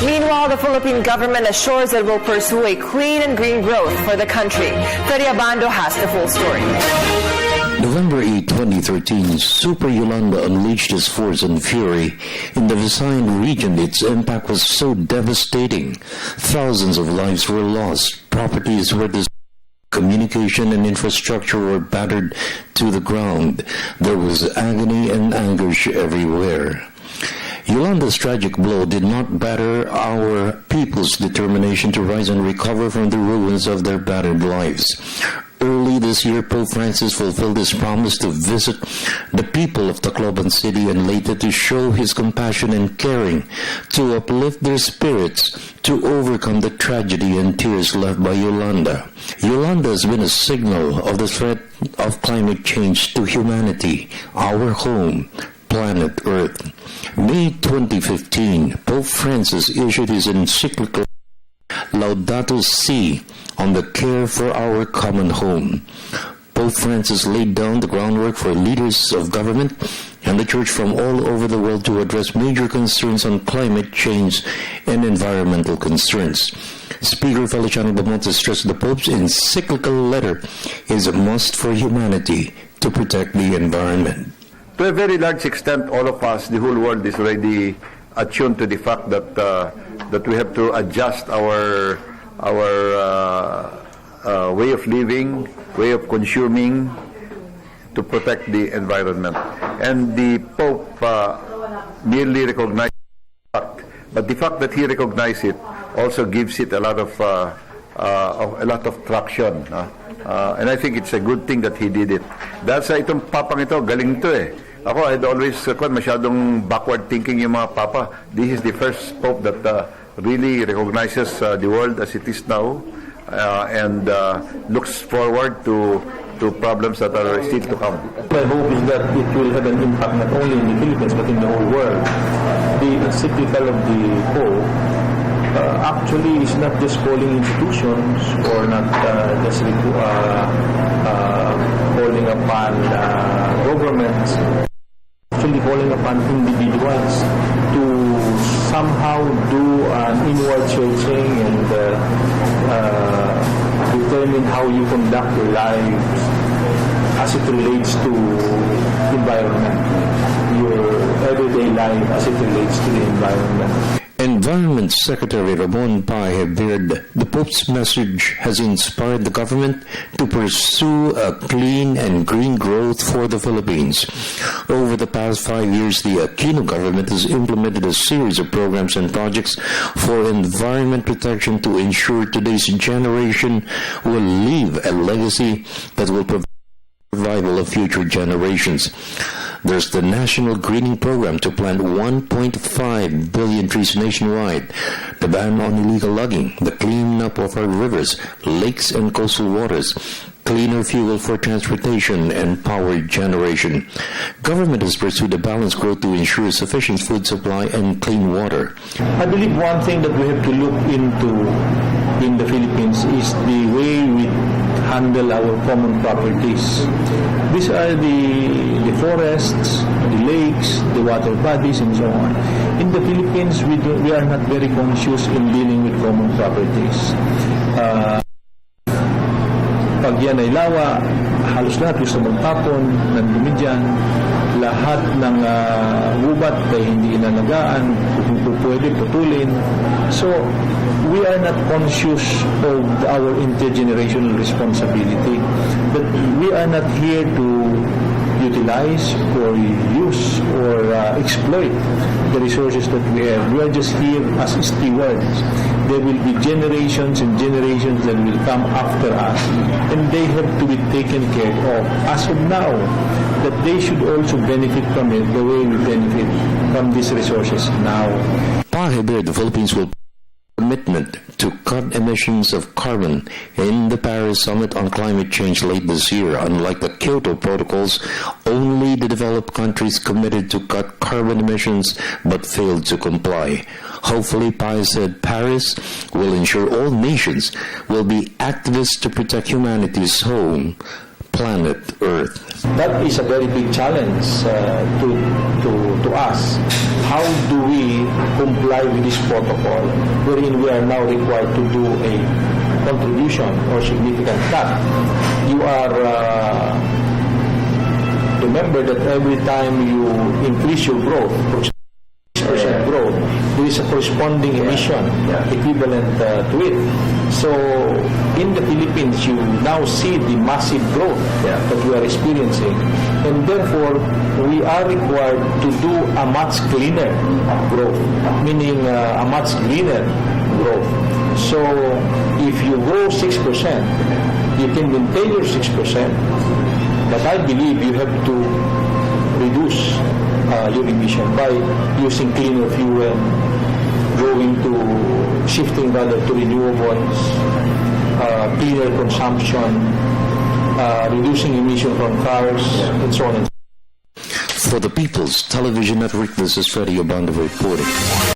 Meanwhile, the Philippine government assures it will pursue a clean and green growth for the country. Freddie Abando has the full story. November 8, 2013, Super Yolanda unleashed its force and fury in the Visayan region. Its impact was so devastating. Thousands of lives were lost. Properties were destroyed. Communication and infrastructure were battered to the ground. There was agony and anguish everywhere. Yolanda's tragic blow did not batter our people's determination to rise and recover from the ruins of their battered lives. Early this year, Pope Francis fulfilled his promise to visit the people of Tacloban City and later to show his compassion and caring, to uplift their spirits, to overcome the tragedy and tears left by Yolanda. Yolanda has been a signal of the threat of climate change to humanity, our home, planet Earth. May 2015, Pope Francis issued his encyclical Laudato Si on the care for our common home. Pope Francis laid down the groundwork for leaders of government and the church from all over the world to address major concerns on climate change and environmental concerns. Speaker Feliciano Bamonte stressed the Pope's encyclical letter is a must for humanity to protect the environment. To a very large extent, all of us, the whole world is already attuned to the fact that that we have to adjust our way of living, way of consuming to protect the environment. And the Pope merely recognized the fact, but the fact that he recognized it also gives it a lot of traction. And I think it's a good thing that he did it. Dahil sa itong papang ito, galing ito eh. Ako, I'd always masyadong backward thinking yung mga papa. This is the first Pope that really recognizes the world as it is now and looks forward to problems that are still to come. My hope is that it will have an impact not only in the Philippines but in the whole world. The encyclical of the Pope actually is not just calling institutions or not just calling upon governments, actually calling upon individuals to somehow do an inward searching and determine how you conduct your lives as it relates to environment, your everyday life as it relates to the environment. Environment Secretary Ramon Paje, the Pope's message has inspired the government to pursue a clean and green growth for the Philippines. Over the past 5 years, the Aquino government has implemented a series of programs and projects for environment protection to ensure today's generation will leave a legacy that will provide survival of future generations. There's the National Greening Program to plant 1.5 billion trees nationwide, the ban on illegal logging, the cleanup of our rivers, lakes and coastal waters, cleaner fuel for transportation and power generation. Government has pursued a balanced growth to ensure sufficient food supply and clean water. I believe one thing that we have to look into in the Philippines is the way we handle our common properties. These are the forests, the lakes, the water bodies, and so on. In the Philippines, we are not very conscious in dealing with common properties. Pag yan ay lawa, halos lahat gusto magtapon, nandumi dyan. Lahat ng gubat ay hindi inalagaan, kung pwede putulin. So, we are not conscious of our intergenerational responsibility. But we are not here to utilize or use or exploit the resources that we have. We are just here as stewards. There will be generations and generations that will come after us, and they have to be taken care of as of now, that they should also benefit from it the way we benefit from these resources now. Paje, the Philippines will commitment to cut emissions of carbon in the Paris Summit on Climate Change late this year. Unlike the Kyoto protocols, only the developed countries committed to cut carbon emissions but failed to comply. Hopefully, Paje said, Paris will ensure all nations will be activists to protect humanity's home, planet Earth. That is a very big challenge to us. how do we comply with this protocol wherein we are now required to do a contribution or significant cut. You are remember that every time you increase your growth, 6% growth, there is a corresponding emission equivalent to it. So in the Philippines, you now see the massive growth that we are experiencing, and therefore we are required to do a much cleaner growth, meaning a much greener growth. So if you grow 6%, you can maintain your 6%, but I believe you have to reduce your emission by using cleaner fuel, shifting rather to renewables, cleaner consumption, reducing emission from cars, and so on and so on. For the People's Television Network, this is Freddie Abando reporting.